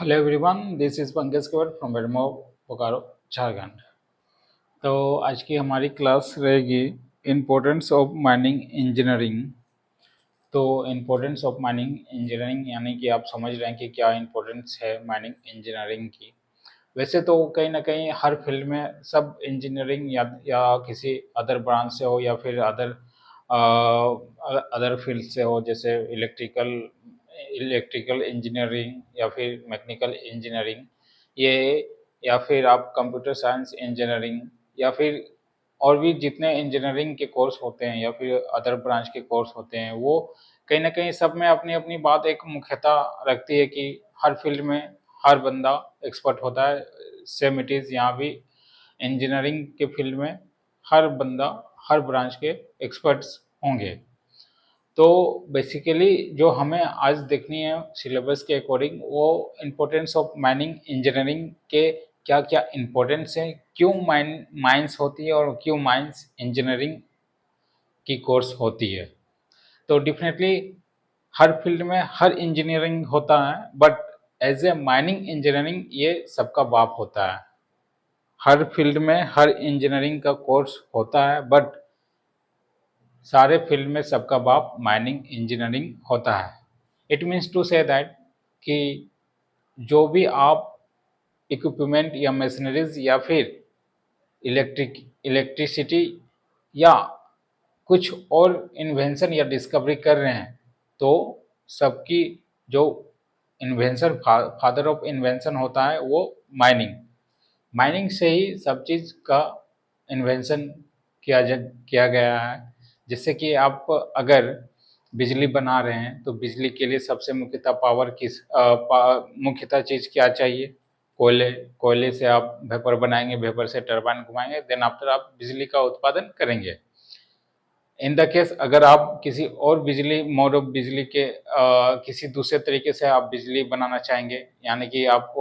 Hello everyone, this is Pankaj केवल from Bermo, Bokaro, Jharkhand. तो आज की हमारी क्लास रहेगी इम्पोर्टेंस ऑफ माइनिंग इंजीनियरिंग। तो इम्पोर्टेंस ऑफ माइनिंग इंजीनियरिंग यानी कि आप समझ रहे हैं कि क्या इम्पोर्टेंस है माइनिंग इंजीनियरिंग की। वैसे तो कहीं ना कहीं हर फील्ड में सब इंजीनियरिंग या किसी अदर ब्रांच से हो या फिर अदर फील्ड से हो, जैसे इलेक्ट्रिकल इंजीनियरिंग या फिर मैकेनिकल इंजीनियरिंग, ये या फिर आप कंप्यूटर साइंस इंजीनियरिंग या फिर और भी जितने इंजीनियरिंग के कोर्स होते हैं या फिर अदर ब्रांच के कोर्स होते हैं, वो कहीं ना कहीं सब में अपनी अपनी बात एक मुख्यता रखती है कि हर फील्ड में हर बंदा एक्सपर्ट होता है। सेम इट इज़ यहाँ भी इंजीनियरिंग के फील्ड में हर बंदा हर ब्रांच के एक्सपर्ट्स होंगे। तो बेसिकली जो हमें आज देखनी है सिलेबस के अकॉर्डिंग, वो इम्पोर्टेंस ऑफ माइनिंग इंजीनियरिंग के क्या क्या इम्पोर्टेंस है, क्यों माइंस होती है और क्यों माइंस इंजीनियरिंग की कोर्स होती है। तो डेफिनेटली हर फील्ड में हर इंजीनियरिंग होता है, but as a mining engineering ये सबका बाप होता है। हर फील्ड में हर इंजीनियरिंग का कोर्स होता है, बट सारे फील्ड में सबका बाप माइनिंग इंजीनियरिंग होता है। It means to say that कि जो भी आप इक्विपमेंट या मशीनरीज या फिर इलेक्ट्रिसिटी या कुछ और इन्वेंशन या डिस्कवरी कर रहे हैं, तो सबकी जो इन्वेंशन फादर ऑफ इन्वेंशन होता है वो माइनिंग माइनिंग से ही सब चीज़ का इन्वेंशन किया गया है। जैसे कि आप अगर बिजली बना रहे हैं तो बिजली के लिए सबसे मुख्यतः मुख्यतः चीज़ क्या चाहिए? कोयले। कोयले से आप वेपर बनाएंगे, वेपर से टरबाइन घुमाएंगे, देन आफ्टर आप बिजली का उत्पादन करेंगे। इन द केस अगर आप किसी और बिजली मोड ऑफ बिजली के किसी दूसरे तरीके से आप बिजली बनाना चाहेंगे, यानी कि आप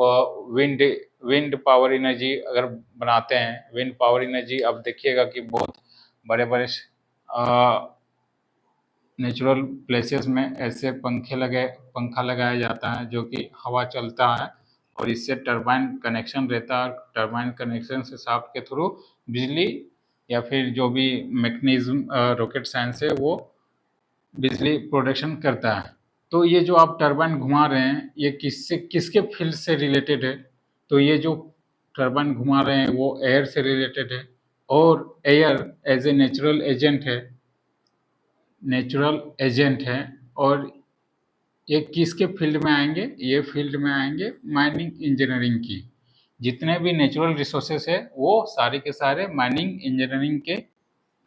विंड विंड पावर एनर्जी अगर बनाते हैं, विंड पावर एनर्जी अब देखिएगा कि बहुत बड़े बड़े नेचुरल प्लेसेस में ऐसे पंखा लगाया जाता है जो कि हवा चलता है और इससे टरबाइन कनेक्शन रहता है। टरबाइन कनेक्शन से शाफ्ट के थ्रू बिजली या फिर जो भी मैकेनिज्म रॉकेट साइंस है वो बिजली प्रोडक्शन करता है। तो ये जो आप टरबाइन घुमा रहे हैं, ये किसके फील्ड से रिलेटेड है? तो ये जो टरबाइन घुमा रहे हैं वो एयर से रिलेटेड है, और air as a natural agent है। और ये किसके फील्ड में आएंगे? ये फील्ड में आएंगे माइनिंग इंजीनियरिंग की। जितने भी नेचुरल रिसोर्सेस है वो सारे के सारे माइनिंग इंजीनियरिंग के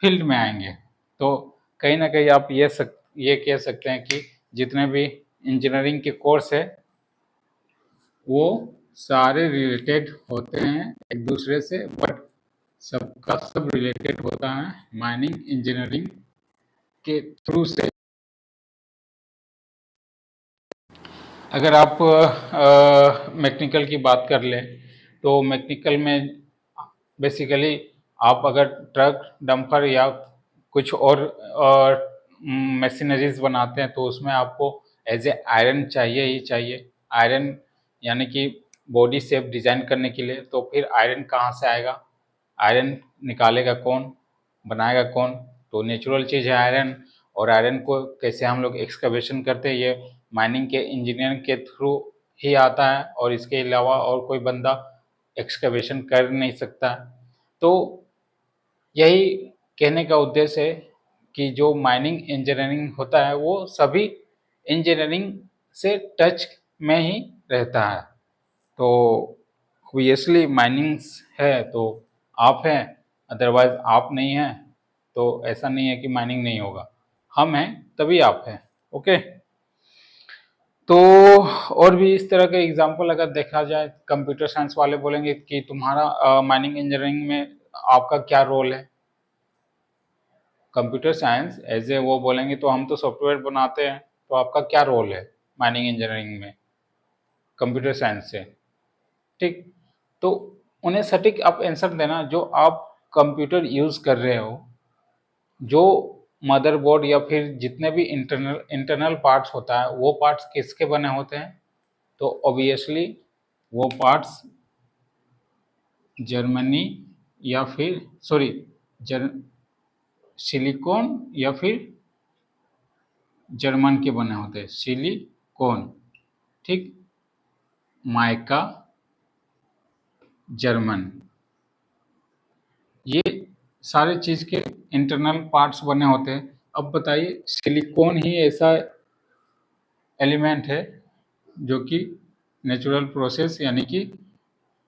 फील्ड में आएंगे। तो कहीं ना कहीं आप ये कह सकते हैं कि जितने भी इंजीनियरिंग के कोर्स है वो सारे रिलेटेड होते हैं एक दूसरे से, बट सबका सब रिलेटेड होता है माइनिंग इंजीनियरिंग के थ्रू से। अगर आप मैकेनिकल की बात कर लें तो मैकेनिकल में बेसिकली आप अगर ट्रक, डंपर या कुछ और मशीनरीज बनाते हैं तो उसमें आपको एज ए आयरन चाहिए ही चाहिए। आयरन यानी कि बॉडी शेप डिजाइन करने के लिए। तो फिर आयरन कहाँ से आएगा? आयरन निकालेगा कौन, बनाएगा कौन? तो नेचुरल चीज़ है आयरन। और आयरन को कैसे हम लोग एक्सकवेशन करते हैं, ये माइनिंग के इंजीनियर के थ्रू ही आता है, और इसके अलावा और कोई बंदा एक्सकवेशन कर नहीं सकता। तो यही कहने का उद्देश्य है कि जो माइनिंग इंजीनियरिंग होता है वो सभी इंजीनियरिंग से टच में ही रहता है। तो ऑब्वियसली माइनिंग्स है तो आप हैं, अदरवाइज आप नहीं हैं तो ऐसा नहीं है कि माइनिंग नहीं होगा। हम हैं तभी आप हैं। ओके। तो और भी इस तरह के एग्जाम्पल अगर देखा जाए, कंप्यूटर साइंस वाले बोलेंगे कि तुम्हारा माइनिंग इंजीनियरिंग में आपका क्या रोल है? कंप्यूटर साइंस एज ए वो बोलेंगे तो हम तो सॉफ्टवेयर बनाते हैं, तो आपका क्या रोल है माइनिंग इंजीनियरिंग में कंप्यूटर साइंस से? ठीक। तो उन्हें सटीक आप आंसर देना जो आप कंप्यूटर यूज़ कर रहे हो, जो मदरबोर्ड या फिर जितने भी इंटरनल पार्ट्स होता है वो पार्ट्स किसके बने होते हैं? तो ऑब्वियसली वो पार्ट्स जर्मनी या फिर सॉरी जर सिलिकॉन या फिर जर्मन के बने होते हैं, सिलिकॉन, ठीक, माइका जर्मन, ये सारे चीज के इंटरनल पार्ट्स बने होते हैं। अब बताइए सिलिकॉन ही ऐसा एलिमेंट है जो कि नेचुरल प्रोसेस यानी कि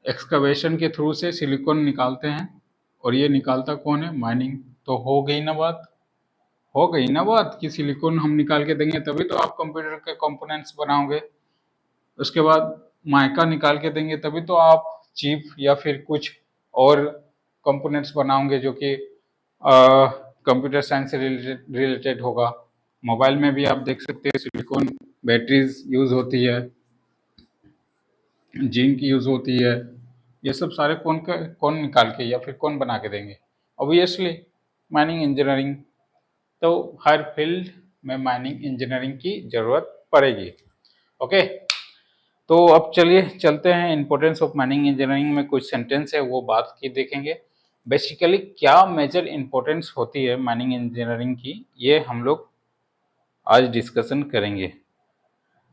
एक्सकवेशन के थ्रू से सिलिकॉन निकालते हैं, और ये निकालता कौन है? माइनिंग। तो हो गई ना बात, हो गई ना बात कि सिलिकॉन हम निकाल के देंगे तभी तो आप कंप्यूटर के कंपोनेंट्स बनाओगे। उसके बाद माइका निकाल के देंगे तभी तो आप चिप या फिर कुछ और कंपोनेंट्स बनाओगे जो कि कंप्यूटर साइंस से रिलेटेड होगा। मोबाइल में भी आप देख सकते हैं सिलिकॉन बैटरीज यूज होती है, जिंक यूज होती है। ये सब सारे कौन निकाल के या फिर कौन बना के देंगे? Obviously mining engineering. तो हर फील्ड में माइनिंग इंजीनियरिंग की जरूरत पड़ेगी। ओके, तो अब चलिए चलते हैं इंपॉर्टेंस ऑफ माइनिंग इंजीनियरिंग में कुछ सेंटेंस है वो बात की देखेंगे। बेसिकली क्या मेजर इंपॉर्टेंस होती है माइनिंग इंजीनियरिंग की, ये हम लोग आज डिस्कशन करेंगे।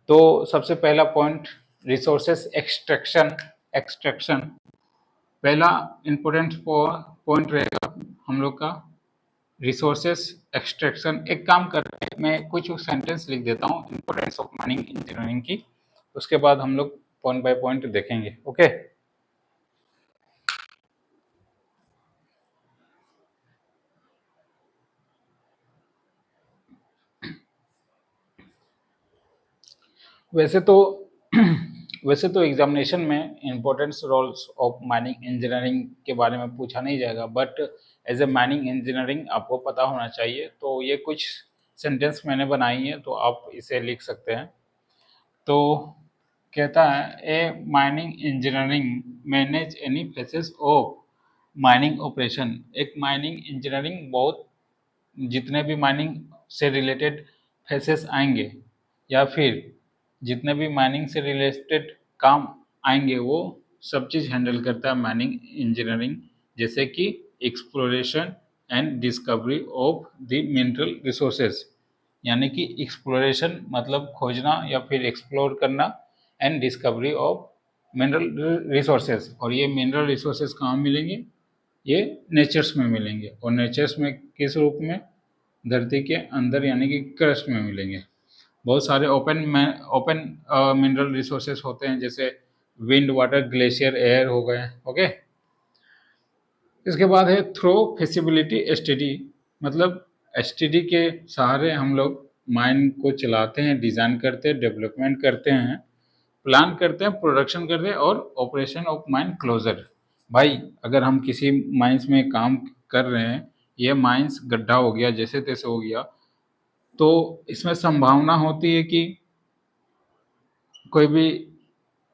तो सबसे पहला पॉइंट रिसोर्सेस एक्सट्रैक्शन। एक्सट्रैक्शन पहला इंपॉर्टेंट पॉइंट रहेगा हम लोग का, रिसोर्सेस एक्सट्रैक्शन। एक काम करते हैं, मैं कुछ सेंटेंस लिख देता हूँ इंपॉर्टेंस ऑफ माइनिंग इंजीनियरिंग की, उसके बाद हम लोग पॉइंट बाय पॉइंट देखेंगे। ओके, वैसे तो वैसे तो एग्जामिनेशन में importance roles of mining engineering के बारे में पूछा नहीं जाएगा, but as a mining engineering आपको पता होना चाहिए। तो ये कुछ सेंटेंस मैंने बनाई है तो आप इसे लिख सकते हैं। तो कहता है ए mining engineering manage any faces of mining operation. एक माइनिंग इंजीनियरिंग बहुत जितने भी माइनिंग से रिलेटेड फेसेस आएंगे या फिर जितने भी माइनिंग से रिलेटेड काम आएंगे वो सब चीज़ हैंडल करता है माइनिंग इंजीनियरिंग। जैसे कि exploration and discovery of the mineral resources, यानी कि एक्सप्लोरेशन मतलब खोजना या फिर एक्सप्लोर करना, and discovery of mineral resources. और ये मिनरल रिसोर्सेज कहाँ मिलेंगे? ये नेचर्स में मिलेंगे, और नेचर्स में किस रूप में? धरती के अंदर यानी कि क्रस्ट में मिलेंगे। बहुत सारे ओपन मिनरल रिसोर्सेज होते हैं, जैसे विंड, वाटर, ग्लेशियर, एयर हो गए। ओके, इसके बाद है थ्रो फिजिबिलिटी स्टडी, मतलब एसटीडी के सहारे हम लोग माइन को चलाते हैं, डिज़ाइन करते हैं, डेवलपमेंट करते हैं, प्लान करते हैं, प्रोडक्शन करते हैं, और ऑपरेशन ऑफ माइन क्लोजर। भाई अगर हम किसी माइंस में काम कर रहे हैं, ये माइंस गड्ढा हो गया, जैसे तैसे हो गया, तो इसमें संभावना होती है कि कोई भी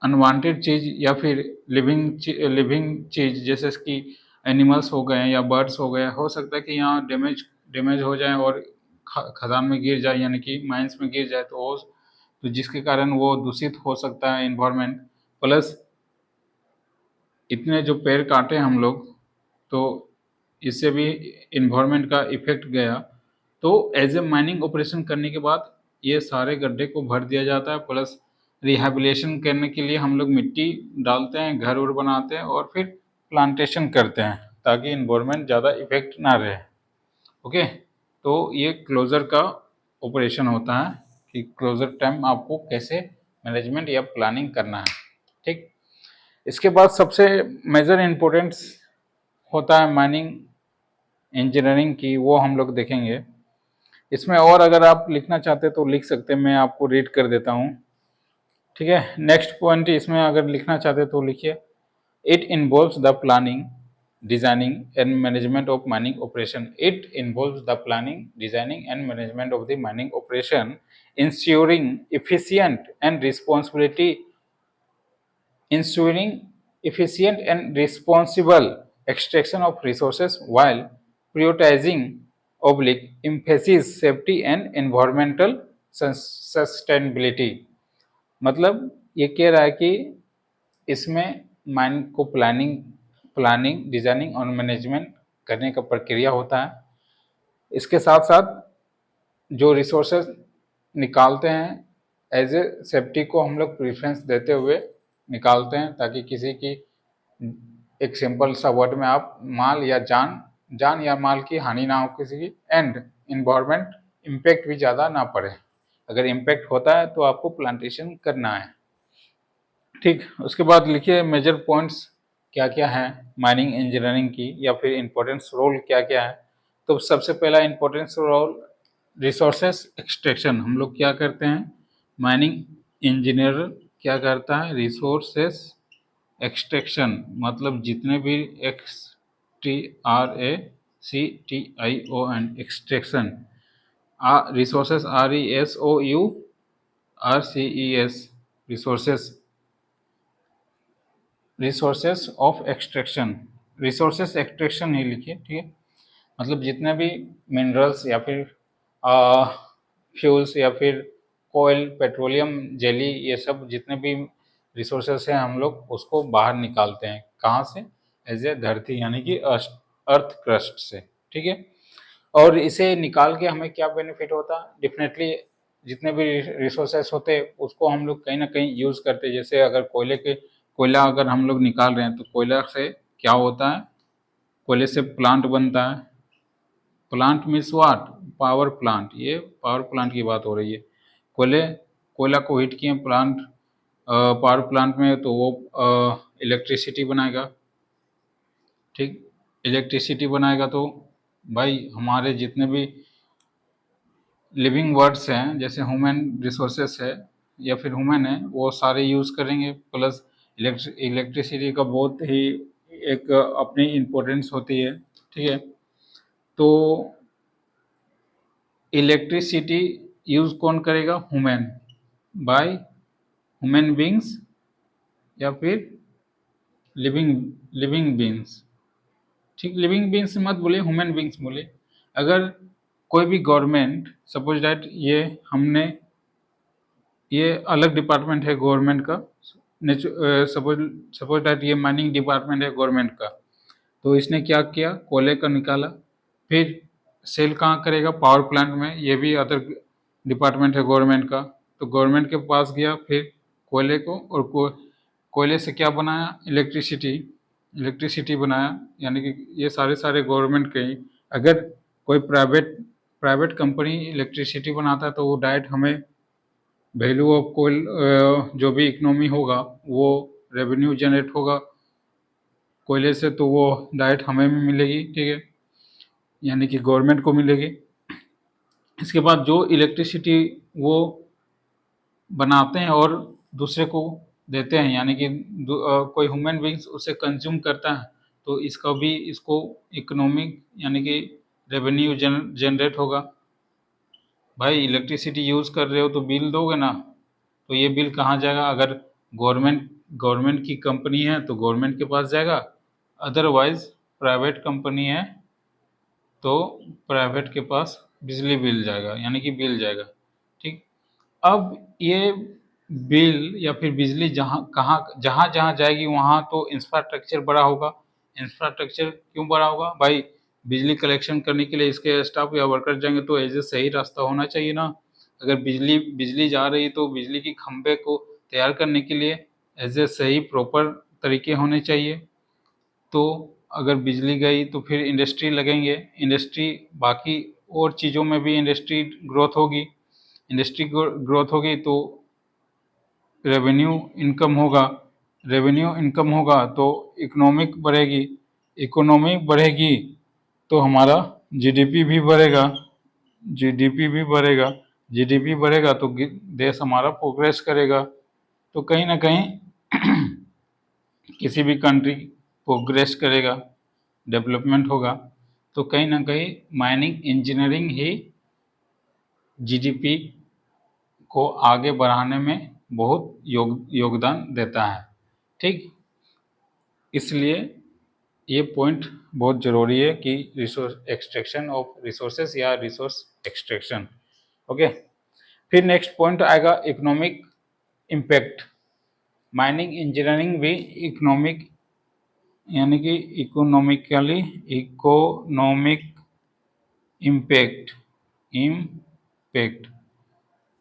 अनवांटेड चीज़ या फिर लिविंग चीज़ जैसे कि एनिमल्स हो गए या बर्ड्स हो गए, हो सकता है कि यहाँ डैमेज हो जाए और खदान में गिर जाए, यानी कि माइंस में गिर जाए, तो जिसके कारण वो दूषित हो सकता है इन्वायरमेंट। प्लस इतने जो पेड़ काटे हम लोग, तो इससे भी इन्वायरमेंट का इफेक्ट गया। तो एज ए माइनिंग ऑपरेशन करने के बाद ये सारे गड्ढे को भर दिया जाता है, प्लस रिहेबिलिटेशन करने के लिए हम लोग मिट्टी डालते हैं, घर उर बनाते हैं, और फिर प्लांटेशन करते हैं ताकि इन्वायरमेंट ज़्यादा इफेक्ट ना रहे। ओके, तो ये क्लोजर का ऑपरेशन होता है कि क्लोजर टाइम आपको कैसे मैनेजमेंट या प्लानिंग करना है। ठीक, इसके बाद सबसे मेजर इम्पोर्टेंस होता है माइनिंग इंजीनियरिंग की, वो हम लोग देखेंगे। इसमें और अगर आप लिखना चाहते तो लिख सकते हैं, मैं आपको रीड कर देता हूँ। ठीक है, नेक्स्ट पॉइंट इसमें अगर लिखना चाहते तो लिखिए, it involves the planning, designing and management of mining operation. It involves the planning, designing and management of the mining operation, ensuring efficient and responsibility ensuring efficient and responsible extraction of resources while prioritizing oblique emphasis safety and environmental sustainability। मतलब ये कह रहा है कि इसमें mine को planning, designing और management करने का प्रक्रिया होता है। इसके साथ साथ जो रिसोर्सेज निकालते हैं एज ए सेफ्टी को हम लोग प्रेफरेंस देते हुए निकालते हैं, ताकि किसी की, एक सिंपल सा वर्ड में आप, माल या जान या माल की हानि ना हो किसी की, एंड इन्वायरमेंट इम्पैक्ट भी ज़्यादा ना पड़े। अगर इम्पैक्ट होता है तो आपको प्लांटेशन करना है। ठीक, उसके बाद लिखिए मेजर पॉइंट्स क्या क्या है माइनिंग इंजीनियरिंग की, या फिर इम्पोर्टेंस रोल क्या क्या है। तो सबसे पहला इम्पोर्टेंस रोल रिसोर्सेस एक्सट्रैक्शन। हम लोग क्या करते हैं, माइनिंग इंजीनियर क्या करता है, रिसोर्सेस एक्सट्रैक्शन, मतलब जितने भी XTRACTION extraction, resources RESOURCES resources of extraction, resources extraction ही लिखिए, ठीक है। मतलब जितने भी मिनरल्स या फिर फ्यूल्स या फिर कोयल, पेट्रोलियम, जेली, ये सब जितने भी रिसोर्सेस हैं हम लोग उसको बाहर निकालते हैं। कहाँ से, एज ए धरती यानी कि अर्थ क्रस्ट से, ठीक है। और इसे निकाल के हमें क्या बेनिफिट होता है, डेफिनेटली जितने भी रिसोर्सेस होते हैं उसको हम लोग कहीं ना कहीं यूज़ करते हैं। जैसे अगर कोयला अगर हम लोग निकाल रहे हैं तो कोयला से क्या होता है, कोयले से प्लांट बनता है। Plant means what, power plant, ये पावर प्लांट की बात हो रही है। कोयला को हीट किए प्लांट, पावर प्लांट में, तो वो इलेक्ट्रिसिटी बनाएगा। ठीक, इलेक्ट्रिसिटी बनाएगा तो भाई हमारे जितने भी लिविंग वर्ड्स हैं, जैसे ह्यूमन रिसोर्सेस है या फिर ह्यूमन है, वो सारे यूज़ करेंगे। प्लस इलेक्ट्रिसिटी का बहुत ही एक अपनी इम्पोर्टेंस होती है, ठीक है। तो इलेक्ट्रिसिटी यूज कौन करेगा, ह्यूमन, बाय ह्यूमन बींग्स या फिर लिविंग बींग्स। ठीक, लिविंग बींग्स मत बोले, ह्यूमन बींग्स बोले। अगर कोई भी गवर्नमेंट, सपोज दैट ये अलग डिपार्टमेंट है गवर्नमेंट का, सपोज दैट ये माइनिंग डिपार्टमेंट है गवर्नमेंट का, तो इसने क्या किया, कोयले का निकाला, फिर सेल कहाँ करेगा, पावर प्लांट में, ये भी अदर डिपार्टमेंट है गवर्नमेंट का। तो गवर्नमेंट के पास गया, फिर कोयले को, और कोयले से क्या बनाया, इलेक्ट्रिसिटी बनाया। यानी कि ये सारे गवर्नमेंट के ही। अगर कोई प्राइवेट कंपनी इलेक्ट्रिसिटी बनाता है तो वो डायरेक्ट हमें वैल्यू ऑफ कोयल, जो भी इकोनॉमी होगा वो रेवेन्यू जनरेट होगा कोयले से, तो वो डायरेक्ट हमें भी मिलेगी, ठीक है, यानी कि गवर्नमेंट को मिलेगी। इसके बाद जो इलेक्ट्रिसिटी वो बनाते हैं और दूसरे को देते हैं, यानी कि कोई ह्यूमन बींग्स उसे कंज्यूम करता है, तो इसको इकोनॉमिक यानी कि रेवेन्यू जनरेट होगा। भाई इलेक्ट्रिसिटी यूज़ कर रहे हो तो बिल दोगे ना, तो ये बिल कहाँ जाएगा, अगर गवर्नमेंट की कंपनी है तो गवर्नमेंट के पास जाएगा, अदरवाइज प्राइवेट कंपनी है तो प्राइवेट के पास बिजली बिल जाएगा, यानी कि बिल जाएगा। ठीक, अब ये बिल या फिर बिजली जहाँ जहाँ जाएगी वहाँ तो इंफ्रास्ट्रक्चर बड़ा होगा। इंफ्रास्ट्रक्चर क्यों बड़ा होगा भाई, बिजली कलेक्शन करने के लिए इसके स्टाफ या वर्कर जाएंगे तो एज ए सही रास्ता होना चाहिए ना। अगर बिजली जा रही है तो बिजली की खंभे को तैयार करने के लिए एज ए सही प्रॉपर तरीके होने चाहिए। तो अगर बिजली गई तो फिर इंडस्ट्री लगेंगे, इंडस्ट्री बाकी और चीज़ों में भी इंडस्ट्री ग्रोथ होगी, इंडस्ट्री ग्रोथ होगी तो रेवेन्यू इनकम होगा तो इकोनॉमी बढ़ेगी तो हमारा जीडीपी भी बढ़ेगा, जीडीपी बढ़ेगा तो देश हमारा प्रोग्रेस करेगा। तो कहीं ना कहीं किसी भी कंट्री प्रोग्रेस करेगा, डेवलपमेंट होगा, तो कहीं ना कहीं माइनिंग इंजीनियरिंग ही जीडीपी को आगे बढ़ाने में बहुत योगदान देता है। ठीक, इसलिए ये पॉइंट बहुत ज़रूरी है कि रिसोर्स एक्सट्रैक्शन ऑफ रिसोर्सेस या रिसोर्स एक्सट्रैक्शन। ओके, फिर नेक्स्ट पॉइंट आएगा इकोनॉमिक इम्पैक्ट। माइनिंग इंजीनियरिंग भी इकोनॉमिक यानी कि इकोनॉमिक इम्पैक्ट इम्पैक्ट।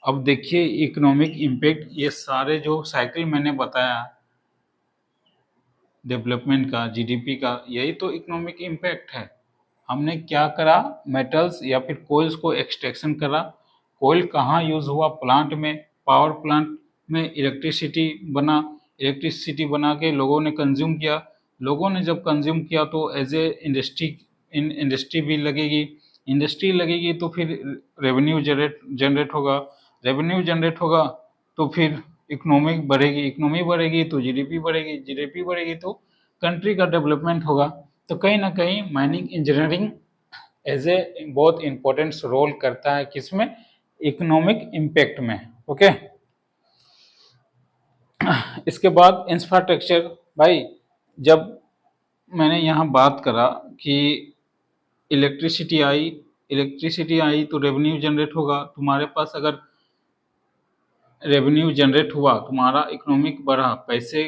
अब देखिए इकोनॉमिक इम्पैक्ट, ये सारे जो साइकिल मैंने बताया डेवलपमेंट का, जीडीपी का, यही तो इकोनॉमिक इम्पैक्ट है। हमने क्या करा, मेटल्स या फिर कोयल्स को एक्सट्रैक्शन करा, कोयल कहाँ यूज हुआ, प्लांट में, पावर प्लांट में इलेक्ट्रिसिटी बना, इलेक्ट्रिसिटी बना के लोगों ने कंज्यूम किया, लोगों ने जब कंज्यूम किया तो एज ए इंडस्ट्री भी लगेगी, इंडस्ट्री लगेगी तो फिर रेवेन्यू जनरेट होगा, रेवेन्यू जनरेट होगा तो फिर इकोनॉमिक बढ़ेगी, इकोनॉमी बढ़ेगी तो जीडीपी बढ़ेगी, जीडीपी बढ़ेगी तो कंट्री का डेवलपमेंट होगा। तो कहीं ना कहीं माइनिंग इंजीनियरिंग एज ए बहुत इंपॉर्टेंट रोल करता है, किसमें, इकोनॉमिक इम्पैक्ट में। ओके, इसके बाद इंफ्रास्ट्रक्चर। भाई जब मैंने यहाँ बात करा कि इलेक्ट्रिसिटी आई तो रेवेन्यू जनरेट होगा, तुम्हारे पास अगर रेवेन्यू जनरेट हुआ, तुम्हारा इकोनॉमिक बढ़ा, पैसे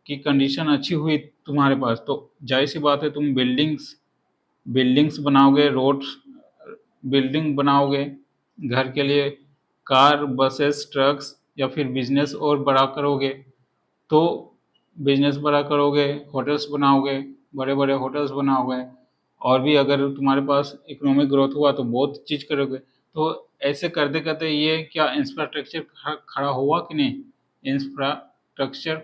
की कंडीशन अच्छी हुई तुम्हारे पास, तो जाहिर सी बात है तुम बिल्डिंग्स बनाओगे, रोड्स बिल्डिंग बनाओगे घर के लिए, कार, बसेस, ट्रक्स, या फिर बिजनेस और बड़ा करोगे तो बिजनेस बड़ा करोगे, होटल्स बनाओगे, बड़े बड़े होटल्स बनाओगे, और भी अगर तुम्हारे पास इकोनॉमिक ग्रोथ हुआ तो बहुत चीज़ करोगे। तो ऐसे करते करते ये क्या इंफ्रास्ट्रक्चर खड़ा हुआ कि नहीं, इंफ्रास्ट्रक्चर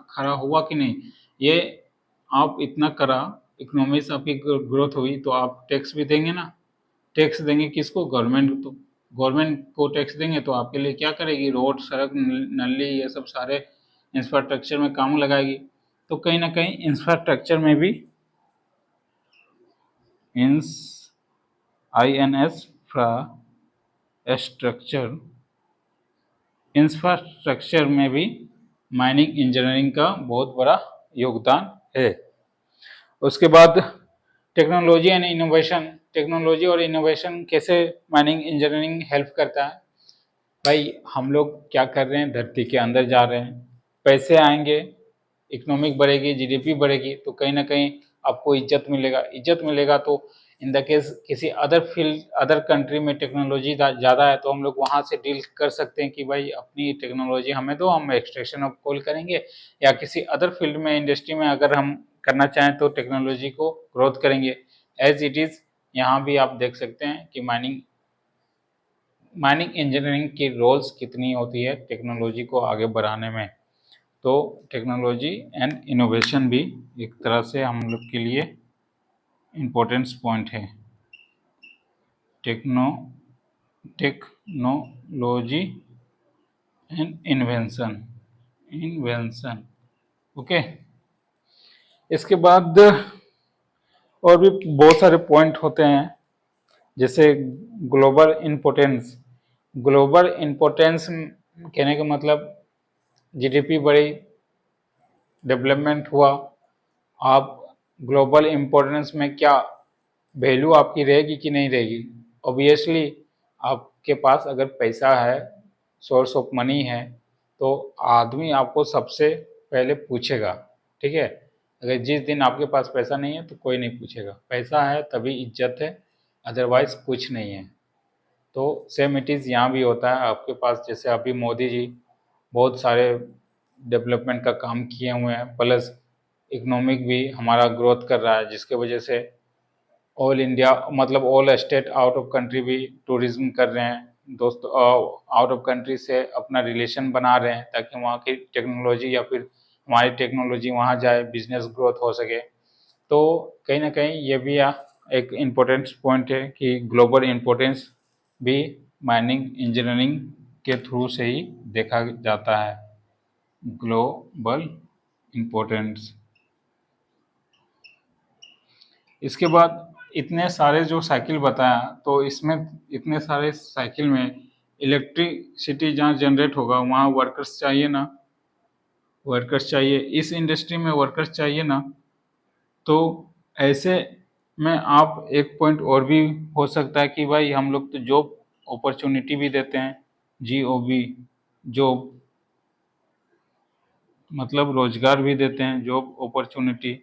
खड़ा हुआ कि नहीं, ये आप इतना करा, इकोनॉमी से आपकी ग्रोथ हुई तो आप टैक्स भी देंगे ना, टैक्स देंगे किसको, गवर्नमेंट को। तो गवर्नमेंट को टैक्स देंगे तो आपके लिए क्या करेगी, रोड, सड़क, नली, ये सब सारे इंफ्रास्ट्रक्चर में काम लगाएगी। तो कहीं ना कहीं इंफ्रास्ट्रक्चर में भी इंस स्ट्रक्चर इंफ्रास्ट्रक्चर में भी माइनिंग इंजीनियरिंग का बहुत बड़ा योगदान है। उसके बाद टेक्नोलॉजी एंड इनोवेशन, टेक्नोलॉजी और इनोवेशन कैसे माइनिंग इंजीनियरिंग हेल्प करता है। भाई हम लोग क्या कर रहे हैं, धरती के अंदर जा रहे हैं, पैसे आएंगे, इकोनॉमिक बढ़ेगी, जीडीपी बढ़ेगी, तो कहीं ना कहीं आपको इज्जत मिलेगा, इज्जत मिलेगा तो इन द केस किसी अदर फील्ड, अदर कंट्री में टेक्नोलॉजी ज़्यादा है तो हम लोग वहाँ से डील कर सकते हैं कि भाई अपनी टेक्नोलॉजी हमें दो, हम एक्सट्रैक्शन ऑफ कोल करेंगे, या किसी अदर फील्ड में, इंडस्ट्री में अगर हम करना चाहें तो टेक्नोलॉजी को ग्रोथ करेंगे। एज इट इज़ यहाँ भी आप देख सकते हैं कि माइनिंग इंजीनियरिंग की रोल्स कितनी होती है टेक्नोलॉजी को आगे बढ़ाने में। तो टेक्नोलॉजी एंड इनोवेशन भी एक तरह से हम लोग के लिए इम्पोर्टेंस पॉइंट है। Technology and invention. ओके, इसके बाद और भी बहुत सारे पॉइंट होते हैं, जैसे ग्लोबल इम्पोर्टेंस कहने का मतलब जीडीपी बढ़ी, डेवलपमेंट हुआ, आप ग्लोबल इम्पोर्टेंस में क्या वैल्यू आपकी रहेगी कि नहीं रहेगी। ऑब्वियसली आपके पास अगर पैसा है, सोर्स ऑफ मनी है, तो आदमी आपको सबसे पहले पूछेगा, ठीक है। अगर जिस दिन आपके पास पैसा नहीं है तो कोई नहीं पूछेगा, पैसा है तभी इज्जत है, अदरवाइज कुछ नहीं है। तो सेम इट इज़ यहाँ भी होता है, आपके पास जैसे अभी मोदी जी बहुत सारे डेवलपमेंट का काम किए हुए हैं, प्लस इकोनॉमिक भी हमारा ग्रोथ कर रहा है, जिसके वजह से ऑल इंडिया मतलब all state out of country भी टूरिज्म कर रहे हैं, दोस्त आउट ऑफ कंट्री से अपना रिलेशन बना रहे हैं ताकि वहाँ की टेक्नोलॉजी या फिर हमारी टेक्नोलॉजी वहाँ जाए, बिजनेस ग्रोथ हो सके। तो कहीं ना कहीं ये भी एक इम्पोर्टेंट पॉइंट है कि ग्लोबल इम्पोर्टेंस भी माइनिंग इंजीनियरिंग के थ्रू से ही देखा जाता है, ग्लोबल इम्पोर्टेंस। इसके बाद इतने सारे जो साइकिल बताया, तो इसमें इतने सारे साइकिल में इलेक्ट्रिसिटी जहाँ जनरेट होगा वहाँ वर्कर्स चाहिए ना, वर्कर्स चाहिए, इस इंडस्ट्री में वर्कर्स चाहिए ना। तो ऐसे में आप एक पॉइंट और भी हो सकता है कि भाई हम लोग तो जॉब अपॉर्चुनिटी भी देते हैं, GOB, जॉब मतलब रोजगार भी देते हैं, जॉब अपॉर्चुनिटी।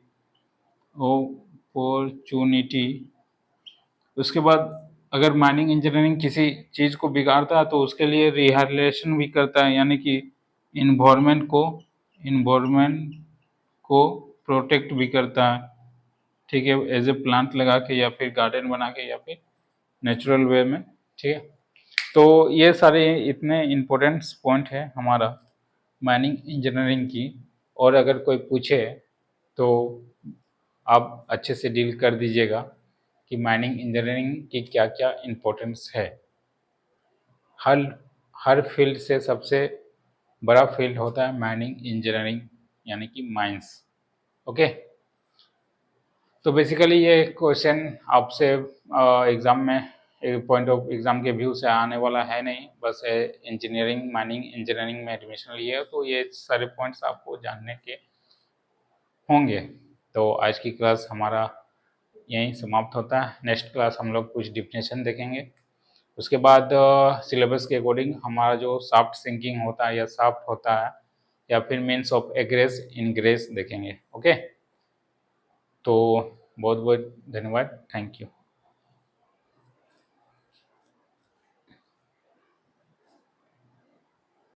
उसके बाद अगर माइनिंग इंजीनियरिंग किसी चीज़ को बिगाड़ता है तो उसके लिए रिहैबिलिटेशन भी करता है, यानी कि इन्वायरमेंट को इन्वायरमेंट को प्रोटेक्ट भी करता है, ठीक है, एज ए प्लांट लगा के या फिर गार्डन बना के या फिर नेचुरल वे में, ठीक है। तो ये सारे इतने इम्पोर्टेंट पॉइंट है हमारा माइनिंग इंजीनियरिंग की। और अगर कोई पूछे तो आप अच्छे से डील कर दीजिएगा कि माइनिंग इंजीनियरिंग की क्या क्या इम्पोर्टेंस है। हर हर फील्ड से सबसे बड़ा फील्ड होता है माइनिंग इंजीनियरिंग, यानी कि माइंस। ओके, तो बेसिकली ये क्वेश्चन आपसे एग्ज़ाम में एक पॉइंट ऑफ एग्ज़ाम के व्यू से आने वाला है नहीं, बस इंजीनियरिंग माइनिंग इंजीनियरिंग में एडमिशन लिए तो ये सारे पॉइंट्स आपको जानने के होंगे। तो आज की क्लास हमारा यहीं समाप्त होता है। नेक्स्ट क्लास हम लोग कुछ डिफिनेशन देखेंगे, उसके बाद सिलेबस के अकॉर्डिंग हमारा जो सॉफ्ट सिंकिंग होता है या सॉफ्ट होता है या फिर मीन्स ऑफ एग्रेस इनग्रेस देखेंगे। ओके, तो बहुत बहुत धन्यवाद, थैंक यू।